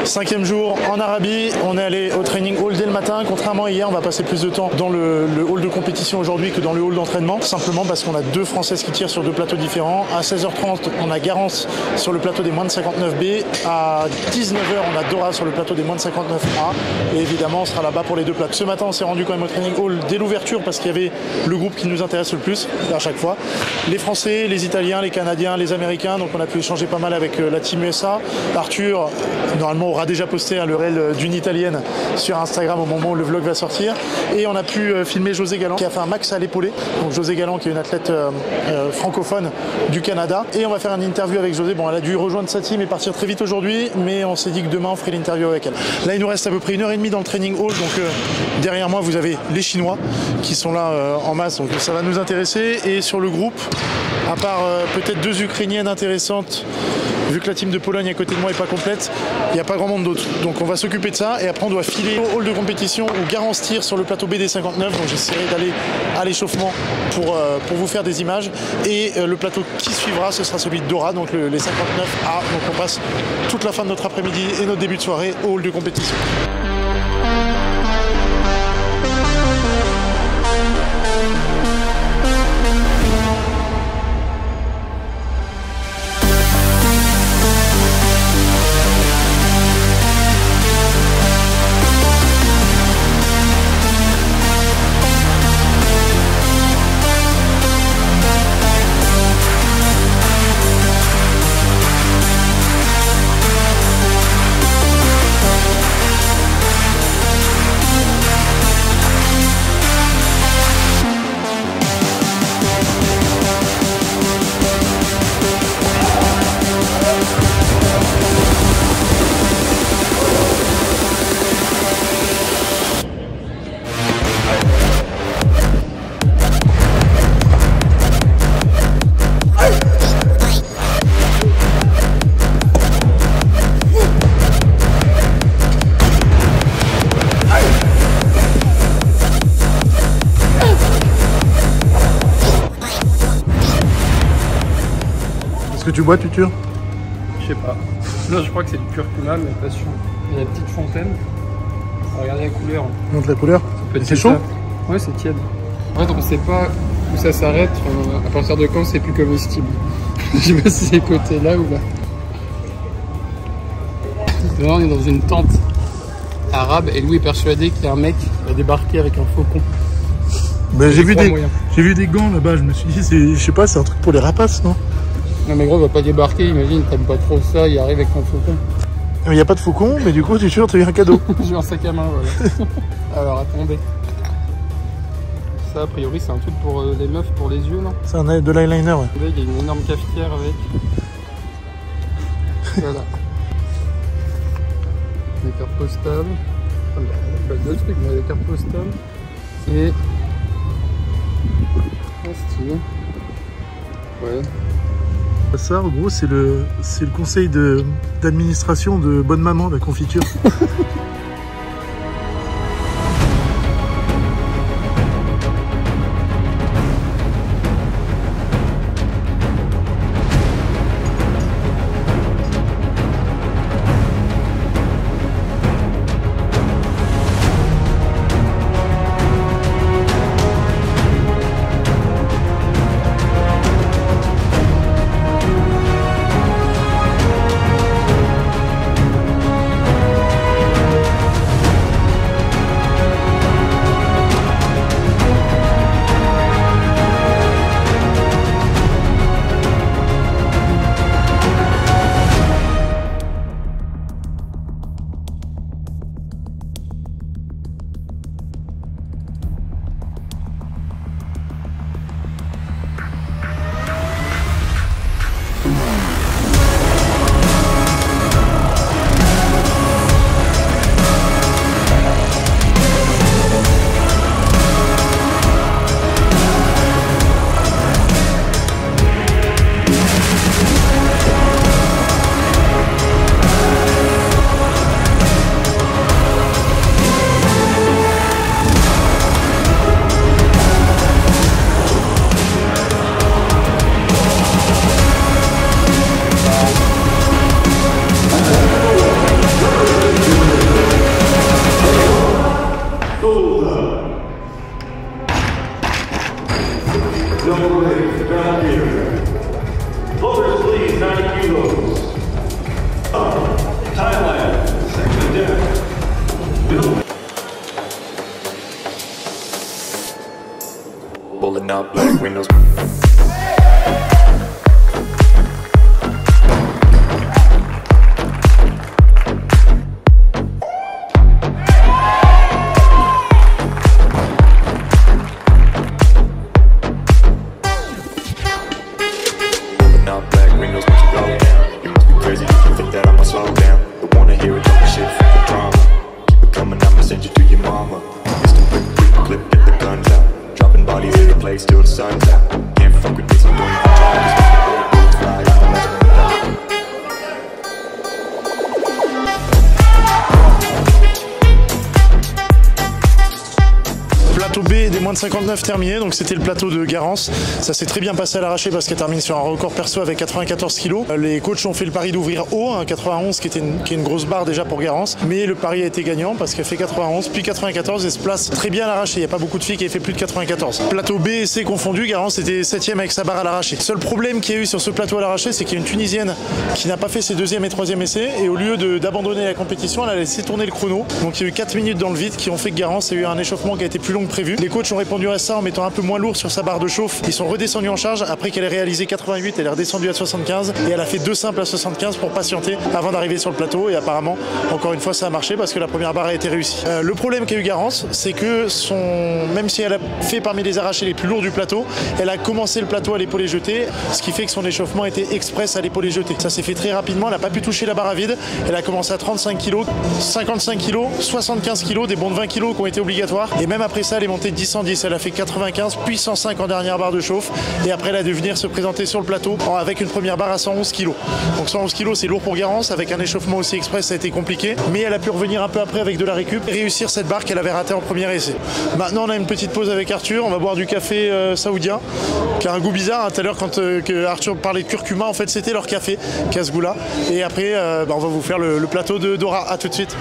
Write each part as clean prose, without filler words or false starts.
5e jour en Arabie, on est allé au training hall dès le matin. Contrairement à hier, on va passer plus de temps dans le hall de compétition aujourd'hui que dans le hall d'entraînement. Simplement parce qu'on a 2 Françaises qui tirent sur 2 plateaux différents. À 16h30, on a Garance sur le plateau des moins de 59B. À 19h, on a Dora sur le plateau des moins de 59A. Et évidemment, on sera là-bas pour les 2 plateaux. Ce matin, on s'est rendu quand même au training hall dès l'ouverture parce qu'il y avait le groupe qui nous intéresse le plus à chaque fois. Les Français, les Italiens, les Canadiens, les Américains. Donc on a pu échanger pas mal avec la team USA. Arthur, normalement, aura déjà posté le réel d'une Italienne sur Instagram au moment où le vlog va sortir. Et on a pu filmer José Galland qui a fait un max à l'épaulé. Donc José Galland qui est une athlète francophone du Canada. Et on va faire une interview avec José. Bon, elle a dû rejoindre sa team et partir très vite aujourd'hui, mais on s'est dit que demain on ferait l'interview avec elle. Là, il nous reste à peu près 1h30 dans le training hall. Donc derrière moi, vous avez les Chinois qui sont là en masse. Donc ça va nous intéresser. Et sur le groupe, à part peut-être 2 Ukrainiennes intéressantes, vu que la team de Pologne à côté de moi n'est pas complète, il n'y a pas grand monde d'autres. Donc on va s'occuper de ça et après on doit filer au hall de compétition où Garance tire sur le plateau BD59. Donc j'essaierai d'aller à l'échauffement pour vous faire des images. Et le plateau qui suivra, ce sera celui de Dora, donc les 59A. Donc on passe toute la fin de notre après-midi et notre début de soirée au hall de compétition. Est-ce que tu bois, Tutur? Je sais pas. Là, je crois que c'est du curcuma, mais pas sûr. Il y a la petite fontaine. Regardez la couleur. Montre la couleur. C'est chaud? Ouais, c'est tiède. En fait, on sait pas où ça s'arrête. À partir de quand c'est plus comestible. Je sais pas si c'est côté là ou là. Là, on est dans une tente arabe et Louis est persuadé qu'il y a un mec qui va débarquer avec un faucon. Ben, j'ai vu des gants là-bas. Je me suis dit, je sais pas, c'est un truc pour les rapaces, non? Non mais gros, il va pas débarquer, imagine, t'aimes pas trop ça, il arrive avec un faucon. Il n'y a pas de faucon, mais du coup, tu es sûr, tu as eu un cadeau. J'ai eu un sac à main, voilà. Alors, attendez. Ça, a priori, c'est un truc pour les meufs, pour les yeux, non? C'est de l'eyeliner, ouais. Il y a une énorme cafetière avec. Voilà. Des cartes postales. Pas deux trucs, mais des cartes postales. Et... Ah, stylé. Ouais. Ça, en gros, c'est le conseil d'administration de Bonne Maman, la confiture. up black windows. Up black windows once you go down. You must be crazy if you think that I'ma slow down. Don't wanna hear it talking shit for the drama. Keep it coming, I'ma send you to your mama. Instant clip, get the guns out. Dropping bodies in the place till the sun's out. Can't fuck with this, I'm doing it for trying. Just make the bullets fly, I'm the last one to die. Plateau B des moins de 59 terminé, donc c'était le plateau de Garance. Ça s'est très bien passé à l'arraché parce qu'elle termine sur un record perso avec 94 kg. Les coachs ont fait le pari d'ouvrir haut, 91 qui est une grosse barre déjà pour Garance. Mais le pari a été gagnant parce qu'elle fait 91 puis 94 et se place très bien à l'arraché. Il n'y a pas beaucoup de filles qui aient fait plus de 94. Plateau B et C confondu, Garance était 7ème avec sa barre à l'arraché. Seul problème qu'il y a eu sur ce plateau à l'arraché, c'est qu'il y a une Tunisienne qui n'a pas fait ses 2e et 3e essais et au lieu d'abandonner la compétition, elle a laissé tourner le chrono. Donc il y a eu 4 minutes dans le vide qui ont fait que Garance a eu un échauffement qui a été plus long que prévu. Les coachs ont répondu à ça en mettant un peu moins lourd sur sa barre de chauffe. Ils sont redescendus en charge. Après qu'elle ait réalisé 88, elle est redescendue à 75 et elle a fait 2 simples à 75 pour patienter avant d'arriver sur le plateau. Et apparemment, encore une fois, ça a marché parce que la première barre a été réussie. Le problème qu'a eu Garance, c'est que même si elle a fait parmi les arrachés les plus lourds du plateau, elle a commencé le plateau à l'épaulé jeté, ce qui fait que son échauffement était express à l'épaulé jeté. Ça s'est fait très rapidement. Elle n'a pas pu toucher la barre à vide. Elle a commencé à 35 kg, 55 kg, 75 kg, des bons de 20 kg qui ont été obligatoires. Et même après ça, elle est montée 10-110. Elle a fait 95 puis 105 en dernière barre de chauffe et après elle a dû venir se présenter sur le plateau avec une première barre à 111 kg. Donc 111 kg c'est lourd pour Garance, avec un échauffement aussi express ça a été compliqué, mais elle a pu revenir un peu après avec de la récup et réussir cette barre qu'elle avait ratée en premier essai. Maintenant on a une petite pause avec Arthur, on va boire du café saoudien qui a un goût bizarre. Tout à l'heure quand que Arthur parlait de curcuma, en fait c'était leur café qui a ce goût là et après on va vous faire le plateau de Dora. À tout de suite.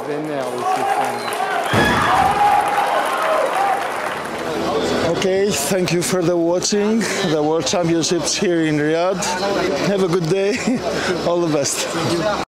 vénère les Stéphane. Okay, thank you for the watching the World Championships here in Riyadh. Have a good day. All the best.